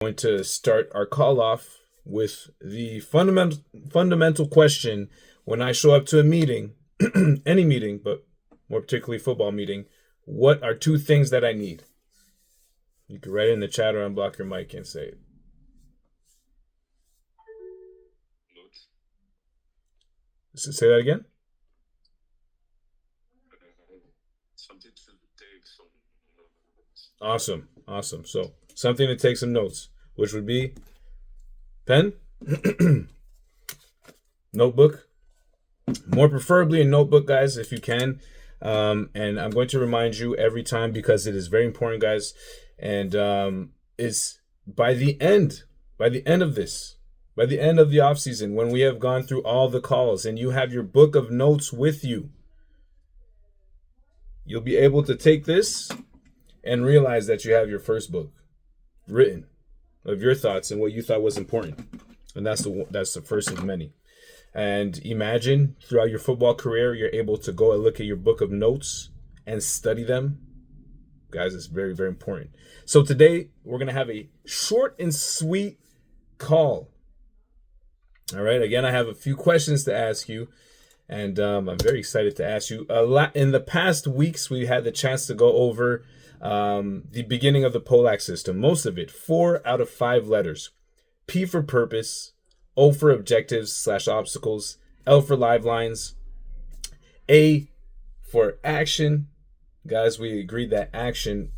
Going to start our call off with the fundamental question when I show up to a meeting, any meeting, but more particularly football meeting, what are two things that I need? You can write it in the chat or unblock your mic and say it. Say that again. Something to take some notes. Awesome. So something to take some notes, which would be pen, notebook, more preferably a notebook, guys, if you can. And I'm going to remind you every time because it is very important, guys. And is by the end of this, by the end of the off season, when we have gone through all the calls and you have your book of notes with you, you'll be able to take this and realize that you have your first book written of your thoughts and what you thought was important. And that's the first of many. And imagine throughout your football career, you're able to go and look at your book of notes and study them. Guys, it's very, very important. So today we're going to have a short and sweet call. All right. Again, I have a few questions to ask you. And I'm very excited to ask you. In the past weeks, we had the chance to go over the beginning of the POLAC system. Most of it, 4 out of 5 letters. P for purpose, O for objectives / obstacles, L for lifelines, A for action. Guys, we agreed that action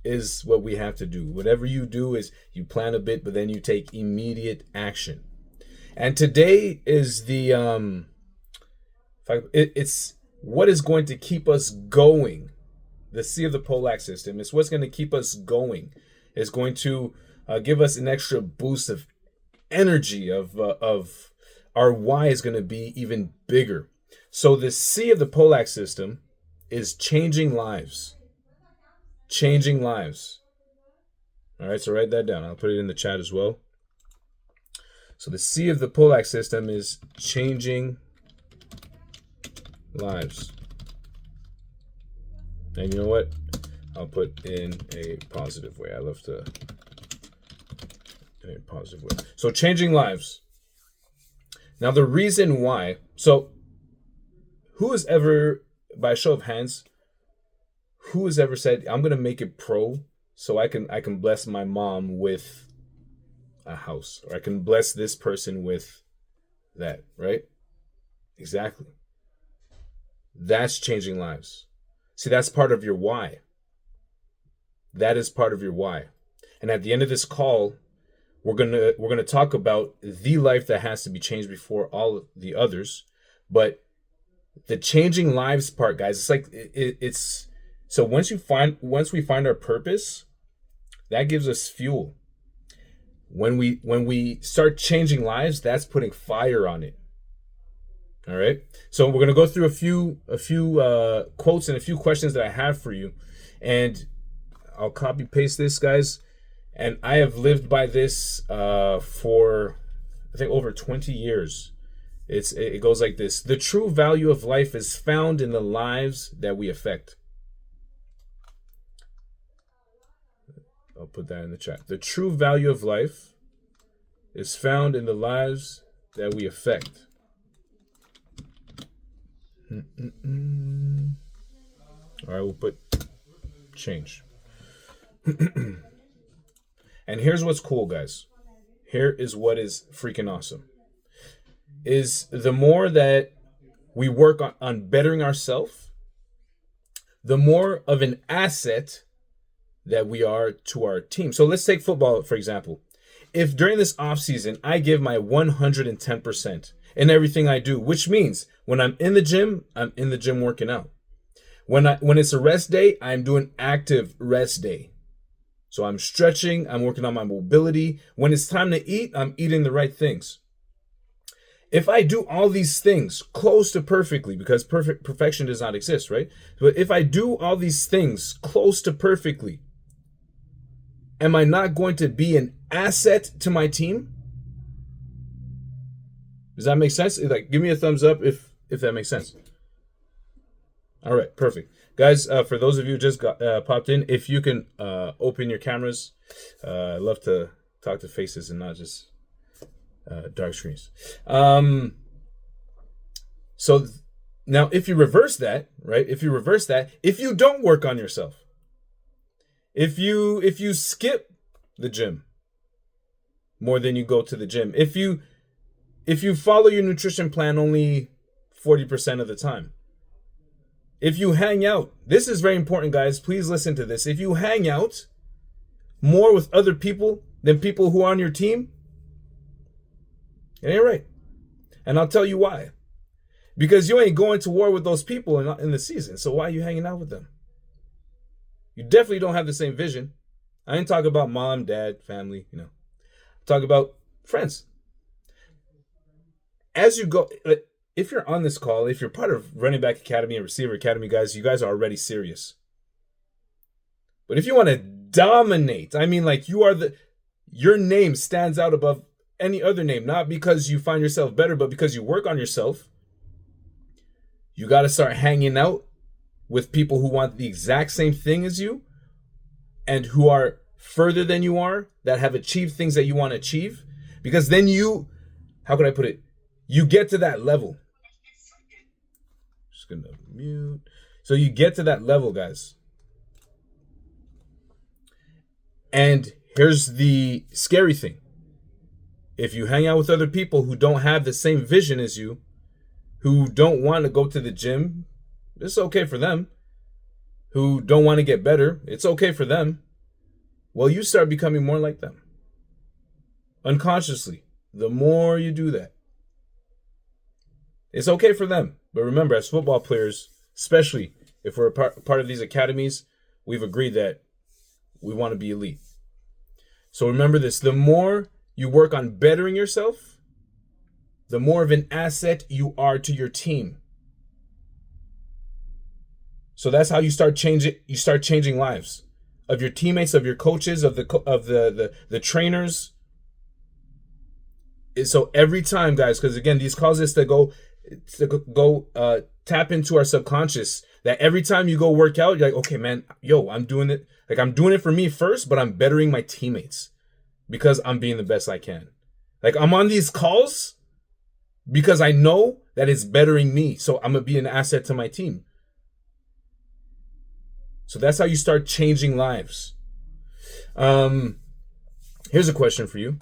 is what we have to do. Whatever you do is you plan a bit, but then you take immediate action. And today is it's what is going to keep us going. The C of the POLAC system is what's going to keep us going. It's going to give us an extra boost of energy, of our why is going to be even bigger. So the C of the POLAC system is changing lives. Changing lives. All right, so write that down. I'll put it in the chat as well. So the C of the POLAC system is changing lives. And you know what? I'll put in a positive way. I love to in a positive way. So changing lives. Now the reason why. So who has ever, by a show of hands, who has ever said, I'm gonna make it pro so I can bless my mom with a house, or I can bless this person with that, right? Exactly. That's changing lives. See, that's part of your why. That is part of your why. And at the end of this call, we're gonna talk about the life that has to be changed before all of the others. But the changing lives part, guys, it's like it's so once we find our purpose, that gives us fuel. When we start changing lives, that's putting fire on it. All right. So we're going to go through a few quotes and a few questions that I have for you. And I'll copy paste this, guys. And I have lived by this for, I think, over 20 years. It goes like this. The true value of life is found in the lives that we affect. I'll put that in the chat. The true value of life is found in the lives that we affect. All right, we'll put change. And here's what's cool, guys. Here is what is freaking awesome. Is the more that we work on bettering ourselves, the more of an asset that we are to our team. So let's take football, for example. If during this offseason, I give my 110% in everything I do, which means when I'm in the gym working out. When it's a rest day, I'm doing active rest day. So I'm stretching, I'm working on my mobility. When it's time to eat, I'm eating the right things. If I do all these things close to perfectly, because perfection does not exist, right? But if I do all these things close to perfectly, am I not going to be an asset to my team? Does that make sense? Like, give me a thumbs up if that makes sense. All right, perfect. Guys, for those of you who just popped in, if you can open your cameras, I'd love to talk to faces and not just dark screens. So now if you reverse that, right? If you don't work on yourself, if you skip the gym more than you go to the gym, if you follow your nutrition plan only 40% of the time, if you hang out, this is very important, guys. Please listen to this. If you hang out more with other people than people who are on your team, it ain't right. And I'll tell you why. Because you ain't going to war with those people in the season. So why are you hanging out with them? You definitely don't have the same vision. I ain't talking about mom, dad, family, I'm talking about friends. As you go, if you're on this call, if you're part of Running Back Academy and Receiver Academy, guys, you guys are already serious. But if you want to dominate, I mean, like, your name stands out above any other name, not because you find yourself better, but because you work on yourself. You got to start hanging out with people who want the exact same thing as you and who are further than you are, that have achieved things that you want to achieve. Because then how can I put it? You get to that level. Just going to mute. So you get to that level, guys. And here's the scary thing. If you hang out with other people who don't have the same vision as you, who don't want to go to the gym, it's okay for them. Who don't want to get better, it's okay for them. Well, you start becoming more like them. Unconsciously, the more you do that. It's okay for them. But remember, as football players, especially if we're a part of these academies, we've agreed that we want to be elite. So remember this, the more you work on bettering yourself, the more of an asset you are to your team. So that's how you start changing lives of your teammates, of your coaches, of the trainers. So every time, guys, because again, these cause us to go tap into our subconscious, that every time you go work out, you're like, okay, man, I'm doing it. Like, I'm doing it for me first, but I'm bettering my teammates because I'm being the best I can. Like, I'm on these calls because I know that it's bettering me. So I'm going to be an asset to my team. So that's how you start changing lives. Here's a question for you.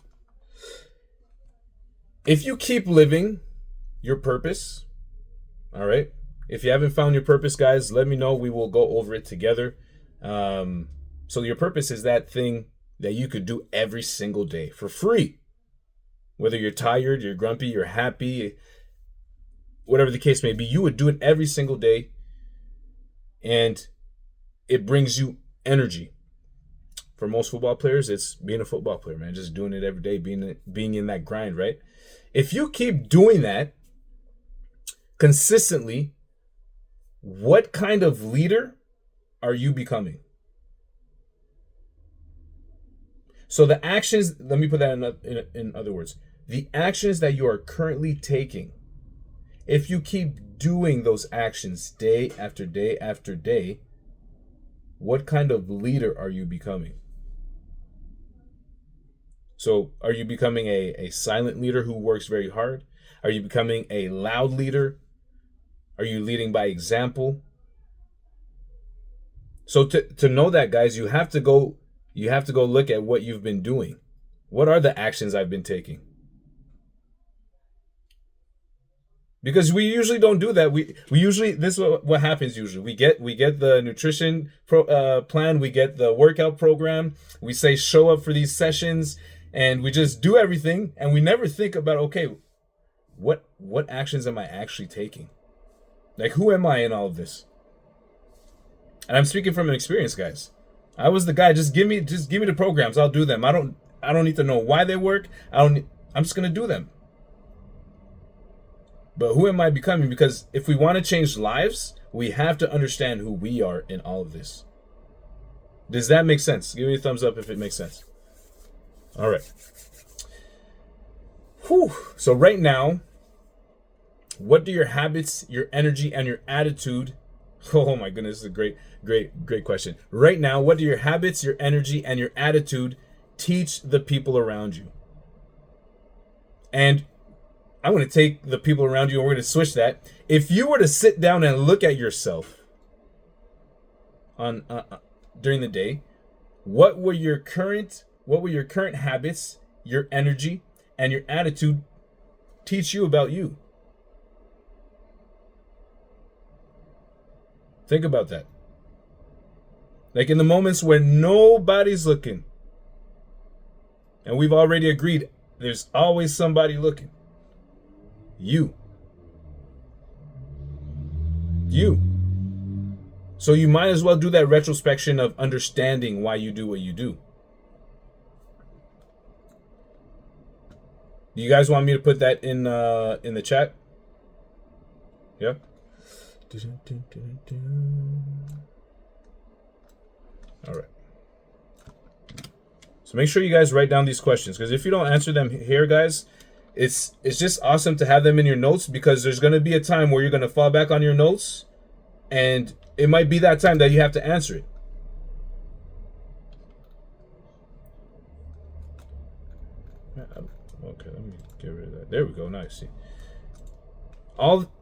If you keep living your purpose, all right? If you haven't found your purpose, guys, let me know. We will go over it together. So your purpose is that thing that you could do every single day for free. Whether you're tired, you're grumpy, you're happy, whatever the case may be, you would do it every single day. And it brings you energy. For most football players, it's being a football player, man. Just doing it every day, being in that grind, right? If you keep doing that consistently, what kind of leader are you becoming? So the actions, let me put that in other words. The actions that you are currently taking, if you keep doing those actions day after day after day, what kind of leader are you becoming? So are you becoming a silent leader who works very hard? Are you becoming a loud leader? Are you leading by example? So to know that, guys, you have to go look at what you've been doing. What are the actions I've been taking? Because we usually don't do that. We usually, this is what happens usually. We get the nutrition plan, we get the workout program, we say show up for these sessions, and we just do everything, and we never think about, okay, what actions am I actually taking? Like, who am I in all of this? And I'm speaking from an experience, guys. I was the guy, just give me the programs, I'll do them. I don't need to know why they work. I'm just gonna do them. But who am I becoming? Because if we want to change lives, we have to understand who we are in all of this. Does that make sense? Give me a thumbs up if it makes sense. All right. Whew. So right now, what do your habits, your energy, and your attitude? Oh my goodness, this is a great question. Right now, what do your habits, your energy, and your attitude teach the people around you. And I'm going to take the people around you and we're going to switch that. If you were to sit down and look at yourself on during the day, what were your current habits, your energy, and your attitude teach you about you? Think about that. Like in the moments when nobody's looking, and we've already agreed there's always somebody looking. You. So you might as well do that retrospection of understanding why you do what you do. Do you guys want me to put that in the chat? Yeah. All right. So make sure you guys write down these questions, because if you don't answer them here, guys, it's just awesome to have them in your notes, because there's going to be a time where you're going to fall back on your notes, and it might be that time that you have to answer it. Okay, let me get rid of that. There we go. Nice. See,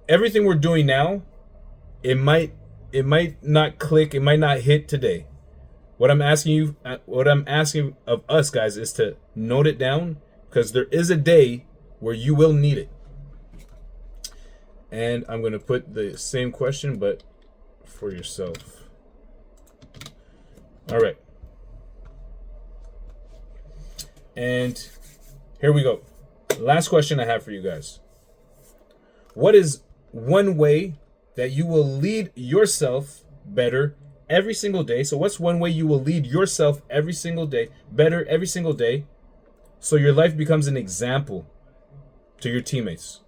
everything we're doing now, it might not click, it might not hit today. What I'm asking of us, guys, is to note it down, because there is a day where you will need it. And I'm going to put the same question, but for yourself. All right. And here we go. Last question I have for you guys. What is one way that you will lead yourself better every single day? So what's one way you will lead yourself every single day, better every single day, so your life becomes an example to your teammates?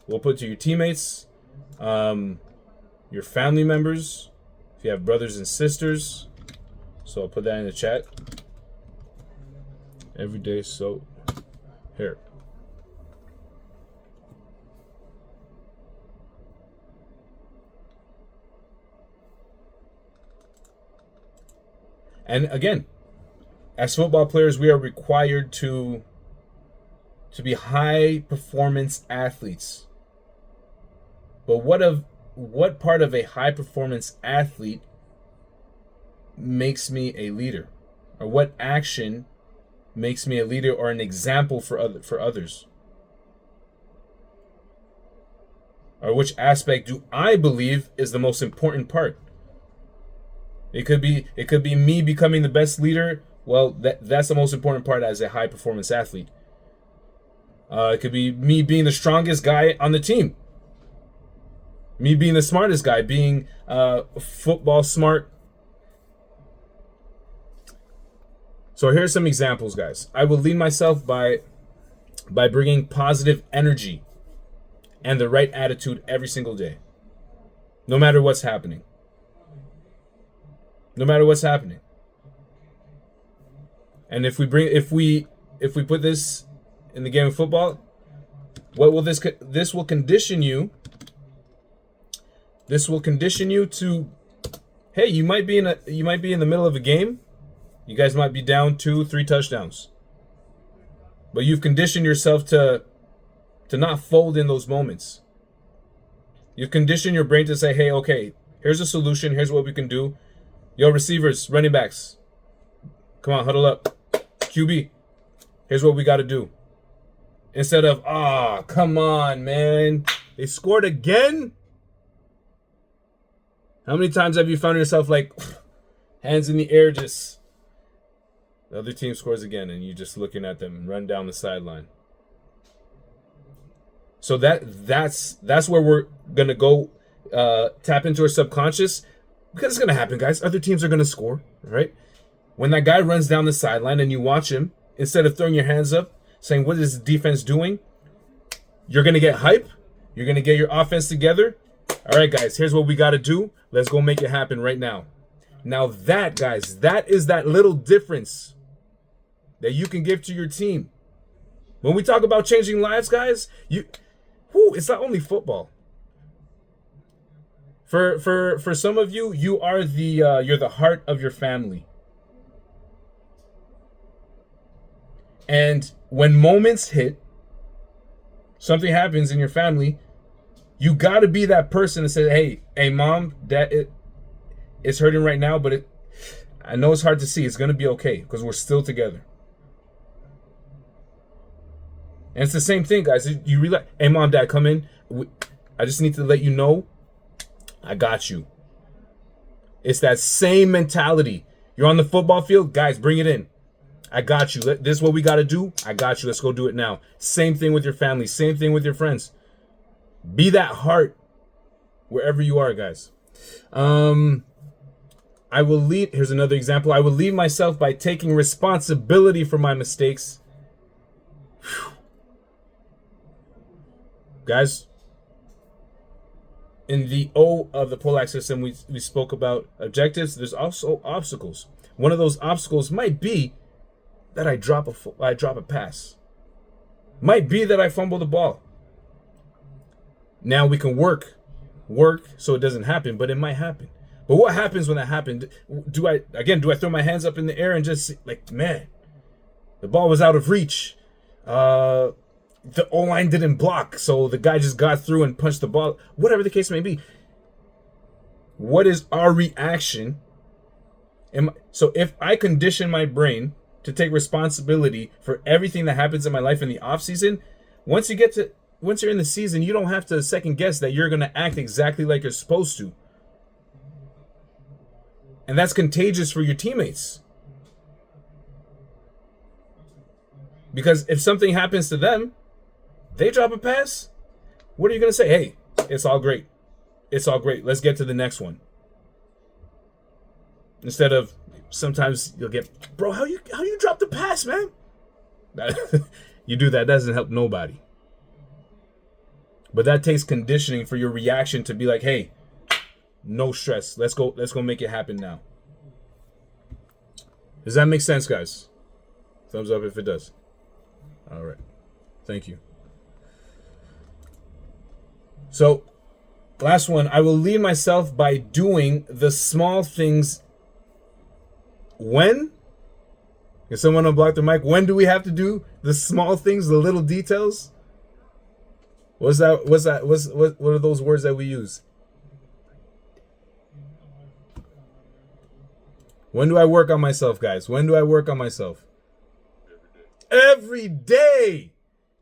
We'll put to your teammates, your family members, if you have brothers and sisters. So I'll put that in the chat. Every day, so here. And again, as football players, we are required to be high performance athletes. But what part of a high performance athlete makes me a leader? Or what action makes me a leader or an example for others? Or which aspect do I believe is the most important part? It could be me becoming the best leader. Well, that's the most important part as a high performance athlete. It could be me being the strongest guy on the team. Me being the smartest guy, being football smart. So here's some examples, guys. I will lead myself by bringing positive energy and the right attitude every single day, no matter what's happening. No matter what's happening. And if we put this in the game of football, what will this will condition you? This will condition you to, hey, you might be in the middle of a game. You guys might be down 2-3 touchdowns. But you've conditioned yourself to not fold in those moments. You've conditioned your brain to say, hey, okay, here's a solution, here's what we can do. Yo, receivers, running backs, come on, huddle up. QB, here's what we got to do. Instead of, come on, man, they scored again? How many times have you found yourself like, hands in the air, just, the other team scores again, and you just looking at them run down the sideline? So that's where we're going to go tap into our subconscious. Because it's going to happen, guys. Other teams are going to score, right? When that guy runs down the sideline and you watch him, instead of throwing your hands up, saying, what is the defense doing? You're going to get hype. You're going to get your offense together. All right, guys, here's what we got to do. Let's go make it happen right now. Now that, guys, that is that little difference that you can give to your team. When we talk about changing lives, guys, it's not only football. For some of you, you are you're the heart of your family. And when moments hit, something happens in your family, you got to be that person to say, hey, mom, dad, it's hurting right now, but I know it's hard to see. It's going to be okay because we're still together. And it's the same thing, guys. You realize, hey, mom, dad, come in. I just need to let you know I got you. It's that same mentality. You're on the football field, guys, bring it in. I got you. This is what we got to do. I got you. Let's go do it now. Same thing with your family. Same thing with your friends. Be that heart wherever you are, guys. I will lead. Here's another example. I will lead myself by taking responsibility for my mistakes. Whew. Guys, in the O of the POLAC system, we spoke about objectives. There's also obstacles. One of those obstacles might be that I drop a pass. Might be that I fumble the ball. Now we can work so it doesn't happen, but it might happen. But what happens when that happened? Do I throw my hands up in the air and just like, man, the ball was out of reach. The O-line didn't block, so the guy just got through and punched the ball. Whatever the case may be. What is our reaction? So if I condition my brain to take responsibility for everything that happens in my life in the off season, once you're in the season, you don't have to second guess that you're going to act exactly like you're supposed to. And that's contagious for your teammates. Because if something happens to them, they drop a pass, what are you going to say? Hey, it's all great. It's all great. Let's get to the next one. Instead of, sometimes you'll get, bro, how you drop the pass, man? You do that, doesn't help nobody. But that takes conditioning for your reaction to be like, hey, no stress. Let's go make it happen now. Does that make sense, guys? Thumbs up if it does. All right. Thank you. So, last one. I will lead myself by doing the small things. When? Can someone unblock the mic? When do we have to do the small things, the little details? What are those words that we use? When do I work on myself, guys? When do I work on myself? Every day.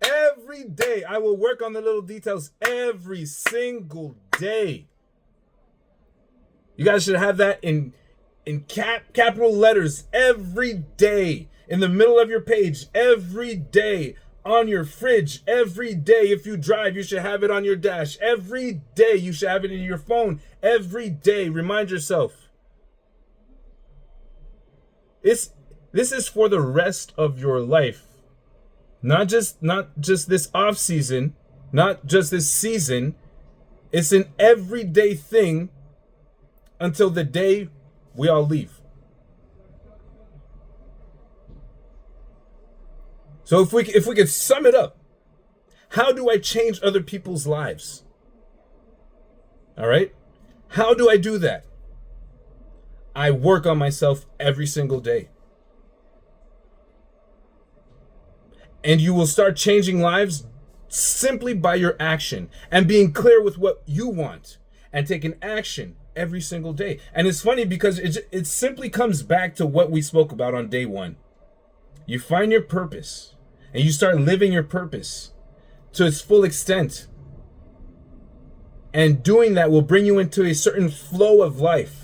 Every day. I will work on the little details every single day. You guys should have that in capital letters every day. In the middle of your page every day. On your fridge every day. If you drive, you should have it on your dash. Every day you should have it in your phone. Every day. Remind yourself. This is for the rest of your life. Not just this off season, not just this season. It's an everyday thing until the day we all leave. So if we could sum it up, how do I change other people's lives? All right? How do I do that? I work on myself every single day. And you will start changing lives simply by your action and being clear with what you want and taking action every single day. And it's funny because it simply comes back to what we spoke about on day one. You find your purpose and you start living your purpose to its full extent. And doing that will bring you into a certain flow of life.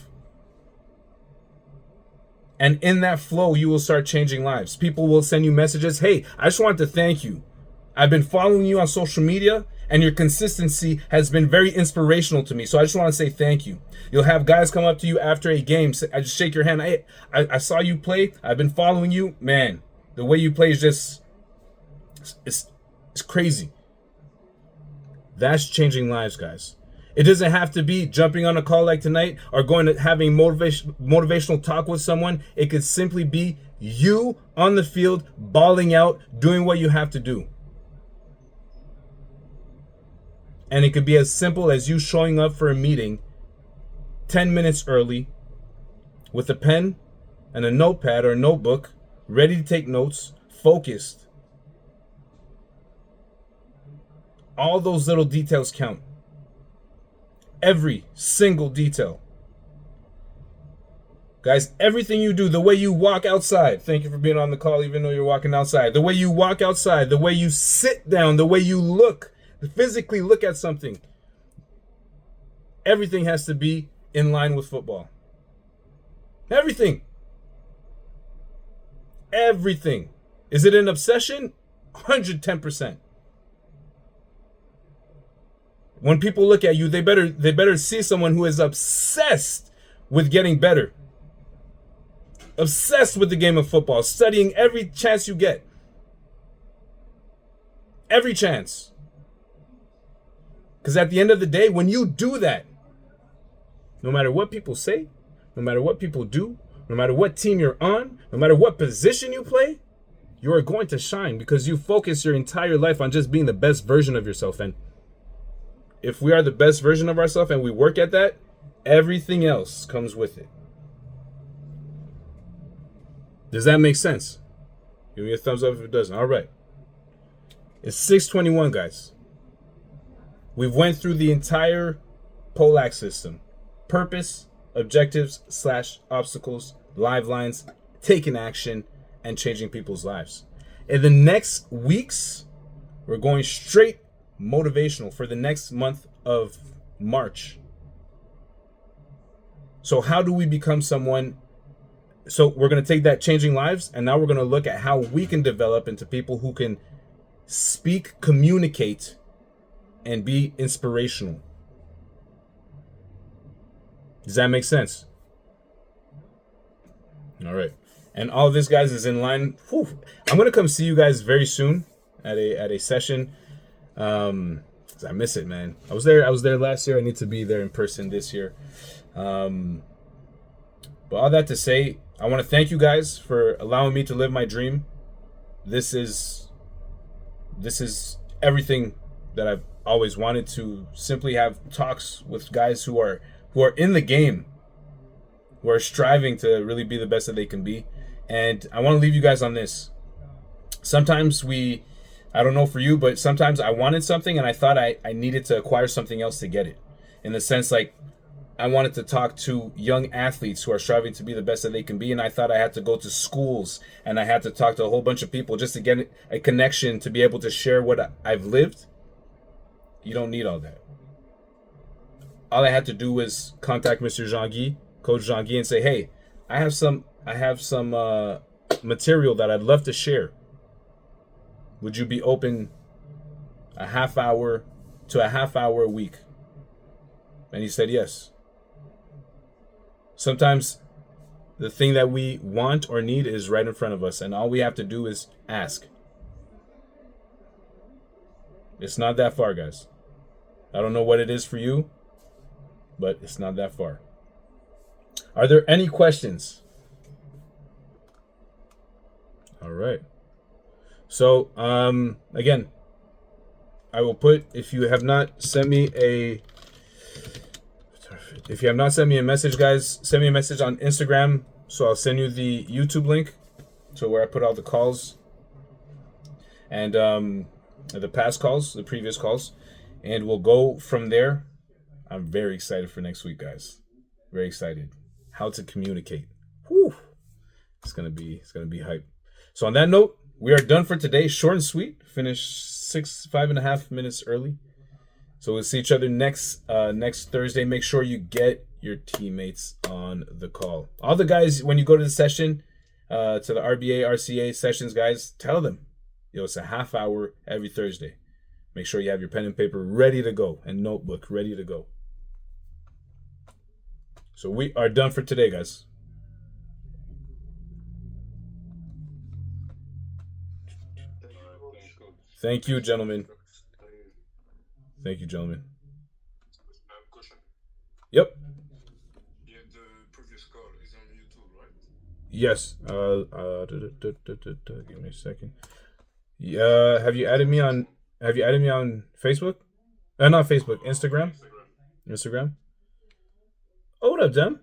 And in that flow, you will start changing lives. People will send you messages. Hey, I just wanted to thank you. I've been following you on social media, and your consistency has been very inspirational to me. So I just want to say thank you. You'll have guys come up to you after a game. I just shake your hand. I saw you play. I've been following you. Man, the way you play is just, it's crazy. That's changing lives, guys. It doesn't have to be jumping on a call like tonight or going to having motivational talk with someone. It could simply be you on the field, balling out, doing what you have to do. And it could be as simple as you showing up for a meeting 10 minutes early with a pen and a notepad or a notebook, ready to take notes, focused. All those little details count. Every single detail. Guys, everything you do, the way you walk outside, thank you for being on the call even though you're walking outside, the way you walk outside, the way you sit down, the way you look, physically look at something, everything has to be in line with football. Everything. Everything. Is it an obsession? 110%. When people look at you, they better see someone who is obsessed with getting better. Obsessed with the game of football, studying every chance you get. Every chance. Because at the end of the day, when you do that, no matter what people say, no matter what people do, no matter what team you're on, no matter what position you play, you are going to shine because you focus your entire life on just being the best version of yourself. And if we are the best version of ourselves and we work at that, everything else comes with it. Does that make sense? Give me a thumbs up if it doesn't. All right. It's 6:21, guys. We've went through the entire POLAC system. Purpose, objectives / obstacles, live lines, taking action, and changing people's lives. In the next weeks, we're going straight motivational for the next month of March. So how do we become someone? So we're going to take that changing lives, and now we're going to look at how we can develop into people who can speak, communicate, and be inspirational. Does that make sense? All right. And all of this, guys, is in line. Whew. I'm going to come see you guys very soon at a session. 'Cause I miss it, man. I was there last year. I need to be there in person this year. But all that to say, I want to thank you guys for allowing me to live my dream. This is everything that I've always wanted, to simply have talks with guys who are in the game, who are striving to really be the best that they can be. And I want to leave you guys on this. Sometimes I don't know for you, but sometimes I wanted something and I thought I needed to acquire something else to get it. In the sense, like, I wanted to talk to young athletes who are striving to be the best that they can be, and I thought I had to go to schools and I had to talk to a whole bunch of people just to get a connection to be able to share what I've lived. You don't need all that. All I had to do was contact Mr. Jean-Guy, Coach Jean-Guy, and say, hey, I have some material that I'd love to share. Would you be open a half hour a week? And he said yes. Sometimes the thing that we want or need is right in front of us, and all we have to do is ask. It's not that far, guys. I don't know what it is for you, but it's not that far. Are there any questions? All right. So, again, I will put, if you have not sent me a message, guys, send me a message on Instagram. So I'll send you the YouTube link, so where I put all the calls and the past calls, the previous calls, and we'll go from there. I'm very excited for next week, guys. Very excited. How to communicate. Whew. It's gonna be hype. So on that note, we are done for today. Short and sweet. Finished 5.5 minutes early. So we'll see each other next Thursday. Make sure you get your teammates on the call. All the guys, when you go to the session, to the RBA, RCA sessions, guys, tell them, it's a half hour every Thursday. Make sure you have your pen and paper ready to go and notebook ready to go. So we are done for today, guys. Thank you, gentlemen. Thank you, gentlemen. Question. Yep. Yeah, the previous call is on YouTube, right? Yes. Give me a second. Have you added me on Facebook? Not Facebook. Instagram. Instagram. Oh, what up, Dem?